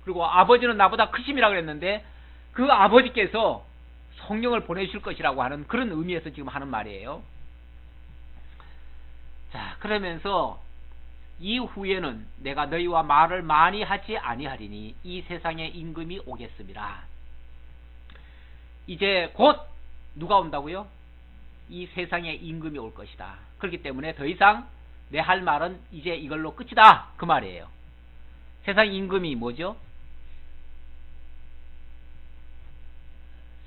그리고 아버지는 나보다 크심이라 그랬는데 그 아버지께서 성령을 보내실 것이라고 하는 그런 의미에서 지금 하는 말이에요. 자, 그러면서 이후에는 내가 너희와 말을 많이 하지 아니하리니 이 세상의 임금이 오겠습니다. 이제 곧 누가 온다고요? 이 세상의 임금이 올 것이다. 그렇기 때문에 더 이상 내 할 말은 이제 이걸로 끝이다 그 말이에요. 세상 임금이 뭐죠?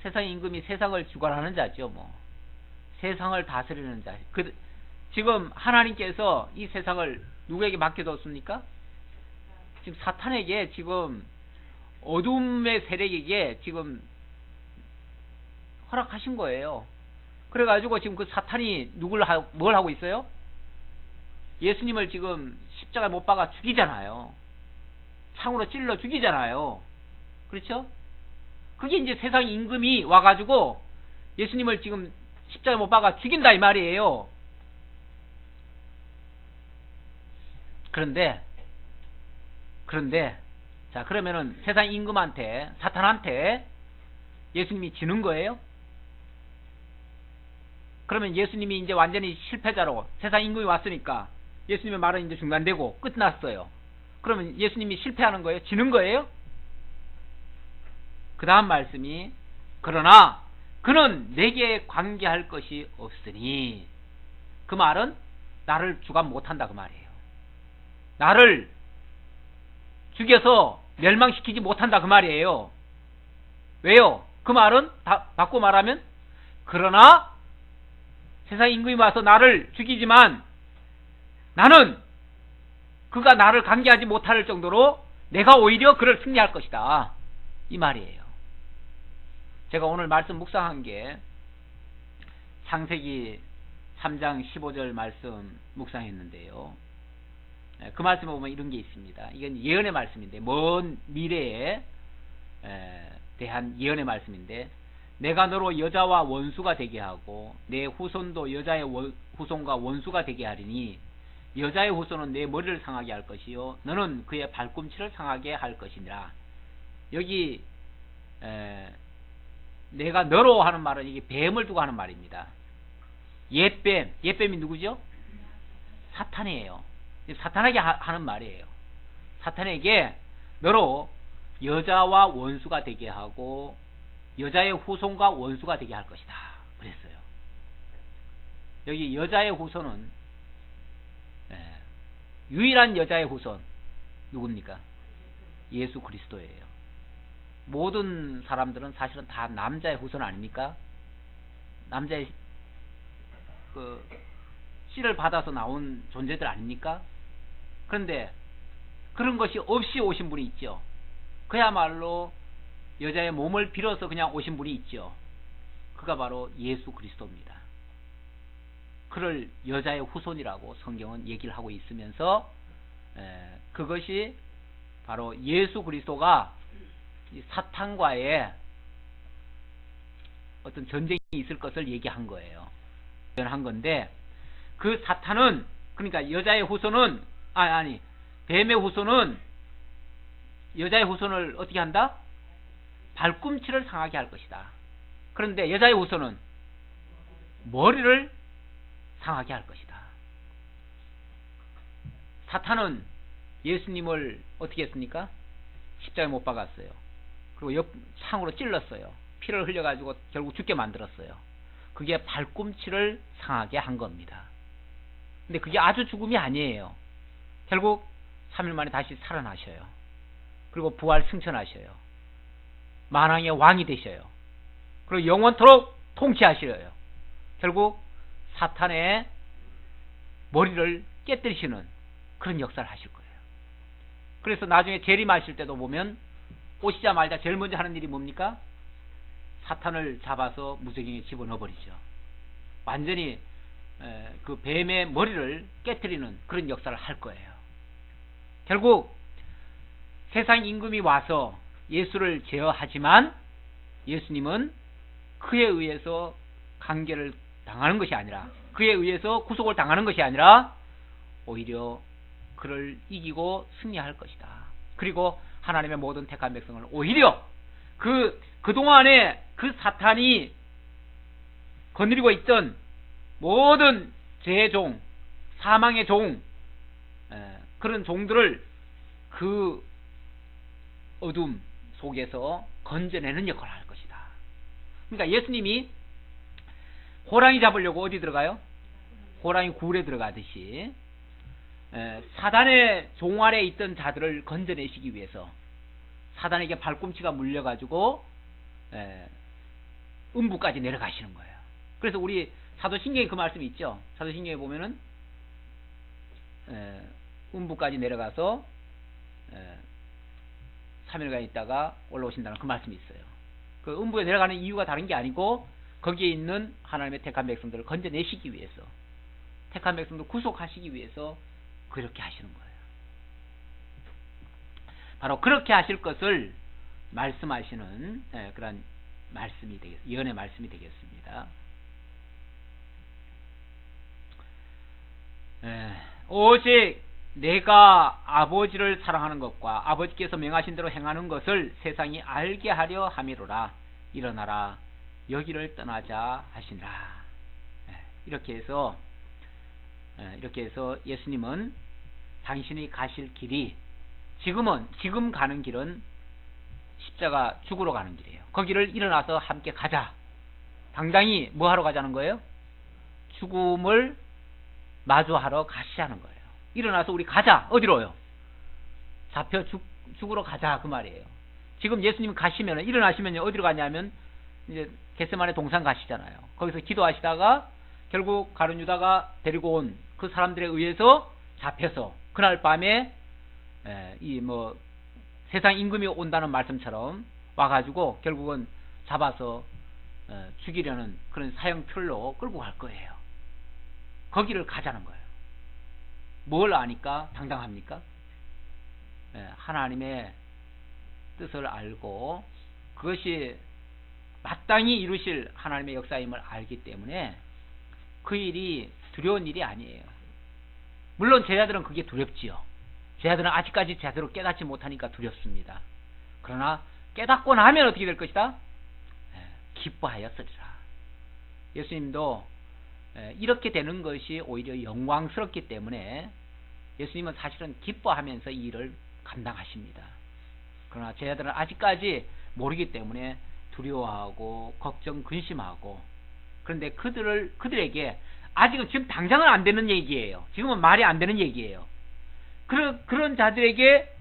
세상 임금이 세상을 주관하는 자죠. 뭐 세상을 다스리는 자. 지금 하나님께서 이 세상을 누구에게 맡겨뒀습니까? 지금 사탄에게, 지금 어둠의 세력에게 지금 허락하신 거예요. 그래가지고 지금 그 사탄이 뭘 하고 있어요? 예수님을 지금 십자가에 못 박아 죽이잖아요. 창으로 찔러 죽이잖아요. 그렇죠? 그게 이제 세상 임금이 와가지고 예수님을 지금 십자가에 못 박아 죽인다 이 말이에요. 그런데 자, 그러면은 세상 임금한테, 사탄한테 예수님이 지는 거예요? 그러면 예수님이 이제 완전히 실패자로, 세상 임금이 왔으니까 예수님의 말은 이제 중단되고 끝났어요. 그러면 예수님이 실패하는 거예요? 지는 거예요? 그 다음 말씀이 그러나 그는 내게 관계할 것이 없으니, 그 말은 나를 주관 못한다 그 말이에요. 나를 죽여서 멸망시키지 못한다 그 말이에요. 왜요? 그 말은 바꿔 말하면 그러나 세상 임금이 와서 나를 죽이지만 나는 그가 나를 관계하지 못할 정도로 내가 오히려 그를 승리할 것이다 이 말이에요. 제가 오늘 말씀 묵상한 게 창세기 3장 15절 말씀 묵상했는데요. 그 말씀에 보면 이런 게 있습니다. 이건 예언의 말씀인데, 먼 미래에 대한 예언의 말씀인데, 내가 너로 여자와 원수가 되게 하고 내 후손도 여자의 후손과 원수가 되게 하리니 여자의 후손은 내 머리를 상하게 할 것이요 너는 그의 발꿈치를 상하게 할 것이니라. 여기 내가 너로 하는 말은 이게 뱀을 두고 하는 말입니다. 옛뱀이 누구죠? 사탄이에요. 사탄에게 하는 말이에요. 사탄에게 너로 여자와 원수가 되게 하고 여자의 후손과 원수가 되게 할 것이다 그랬어요. 여기 여자의 후손은 유일한 여자의 후손 누굽니까? 예수 그리스도예요. 모든 사람들은 사실은 다 남자의 후손 아닙니까? 남자의 그 씨를 받아서 나온 존재들 아닙니까? 그런데 그런 것이 없이 오신 분이 있죠. 그야말로 여자의 몸을 빌어서 그냥 오신 분이 있죠. 그가 바로 예수 그리스도입니다. 그를 여자의 후손이라고 성경은 얘기를 하고 있으면서 그것이 바로 예수 그리스도가 사탄과의 어떤 전쟁이 있을 것을 얘기한 거예요. 한 건데, 그 사탄은, 그러니까 여자의 후손은 뱀의 후손은 여자의 후손을 어떻게 한다? 발꿈치를 상하게 할 것이다. 그런데 여자의 후손은 머리를 상하게 할 것이다. 사탄은 예수님을 어떻게 했습니까? 십자가에 못 박았어요. 그리고 옆 창으로 찔렀어요. 피를 흘려가지고 결국 죽게 만들었어요. 그게 발꿈치를 상하게 한 겁니다. 근데 그게 아주 죽음이 아니에요. 결국 3일 만에 다시 살아나셔요. 그리고 부활 승천하셔요. 만왕의 왕이 되셔요. 그리고 영원토록 통치하셔요. 결국 사탄의 머리를 깨뜨리시는 그런 역사를 하실 거예요. 그래서 나중에 재림하실 때도 보면 오시자마자 제일 먼저 하는 일이 뭡니까? 사탄을 잡아서 무저갱이에 집어넣어버리죠. 완전히 그 뱀의 머리를 깨뜨리는 그런 역사를 할 거예요. 결국 세상 임금이 와서 예수를 제어하지만 예수님은 그에 의해서 강계를 당하는 것이 아니라, 그에 의해서 구속을 당하는 것이 아니라 오히려 그를 이기고 승리할 것이다. 그리고 하나님의 모든 택한 백성을 오히려 그동안에 그 사탄이 거느리고 있던 모든 죄의 종, 사망의 종, 그런 종들을 그 어둠 속에서 건져내는 역할을 할 것이다. 그러니까 예수님이 호랑이 잡으려고 어디 들어가요? 호랑이 굴에 들어가듯이 사단의 종 아래에 있던 자들을 건져내시기 위해서 사단에게 발꿈치가 물려가지고 음부까지 내려가시는 거예요. 그래서 우리 사도신경에 그 말씀이 있죠. 사도신경에 보면은 음부까지 내려가서 3일간 있다가 올라오신다는 그 말씀이 있어요. 그 음부에 내려가는 이유가 다른 게 아니고 거기에 있는 하나님의 택한 백성들을 건져내시기 위해서, 택한 백성들 구속하시기 위해서 그렇게 하시는 거예요. 바로 그렇게 하실 것을 말씀하시는 그런 말씀이 예언의 말씀이 되겠습니다. 오직 내가 아버지를 사랑하는 것과 아버지께서 명하신 대로 행하는 것을 세상이 알게 하려 함이로라. 일어나라, 여기를 떠나자 하시니라. 이렇게 해서 예수님은 당신이 가실 길이 지금 가는 길은 십자가 죽으러 가는 길이에요. 거기를 일어나서 함께 가자. 당당히 뭐 하러 가자는 거예요? 죽음을 마주하러 가시자는 거예요. 일어나서 우리 가자. 어디로요? 잡혀 죽으러 가자 그 말이에요. 지금 예수님 가시면, 일어나시면 어디로 가냐면 이제 겟세마네 동산 가시잖아요. 거기서 기도하시다가 결국 가룟 유다가 데리고 온 그 사람들에 의해서 잡혀서 그날 밤에 세상 임금이 온다는 말씀처럼 와가지고 결국은 잡아서 죽이려는 그런 사형틀로 끌고 갈 거예요. 거기를 가자는 거예요. 뭘 아니까 당당합니까? 하나님의 뜻을 알고 그것이 마땅히 이루실 하나님의 역사임을 알기 때문에 그 일이 두려운 일이 아니에요. 물론 제자들은 그게 두렵지요. 제자들은 아직까지 제대로 깨닫지 못하니까 두렵습니다. 그러나 깨닫고 나면 어떻게 될 것이다? 기뻐하였으리라. 예수님도 이렇게 되는 것이 오히려 영광스럽기 때문에 예수님은 사실은 기뻐하면서 이 일을 감당하십니다. 그러나 제자들은 아직까지 모르기 때문에 두려워하고 걱정, 근심하고, 그런데 그들에게 아직은 지금 당장은 안 되는 얘기예요. 지금은 말이 안 되는 얘기예요. 그런 자들에게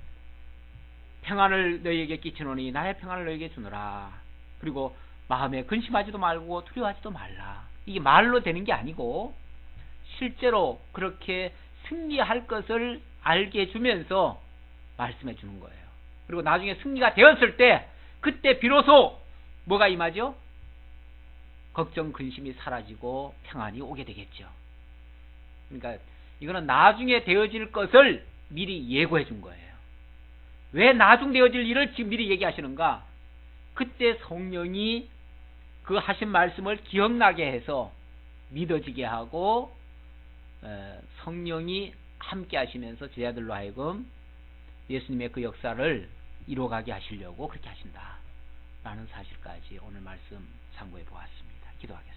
평안을 너희에게 끼치노니 나의 평안을 너희에게 주노라. 그리고 마음에 근심하지도 말고 두려워하지도 말라. 이게 말로 되는 게 아니고 실제로 그렇게 승리할 것을 알게 해주면서 말씀해 주는 거예요. 그리고 나중에 승리가 되었을 때 그때 비로소 뭐가 임하죠? 걱정 근심이 사라지고 평안이 오게 되겠죠. 그러니까 이거는 나중에 되어질 것을 미리 예고해 준 거예요. 왜 나중 되어질 일을 지금 미리 얘기하시는가? 그때 성령이 그 하신 말씀을 기억나게 해서 믿어지게 하고 성령이 함께 하시면서 제자들로 하여금 예수님의 그 역사를 이뤄가게 하시려고 그렇게 하신다 라는 사실까지 오늘 말씀 참고해 보았습니다. 기도하겠습니다.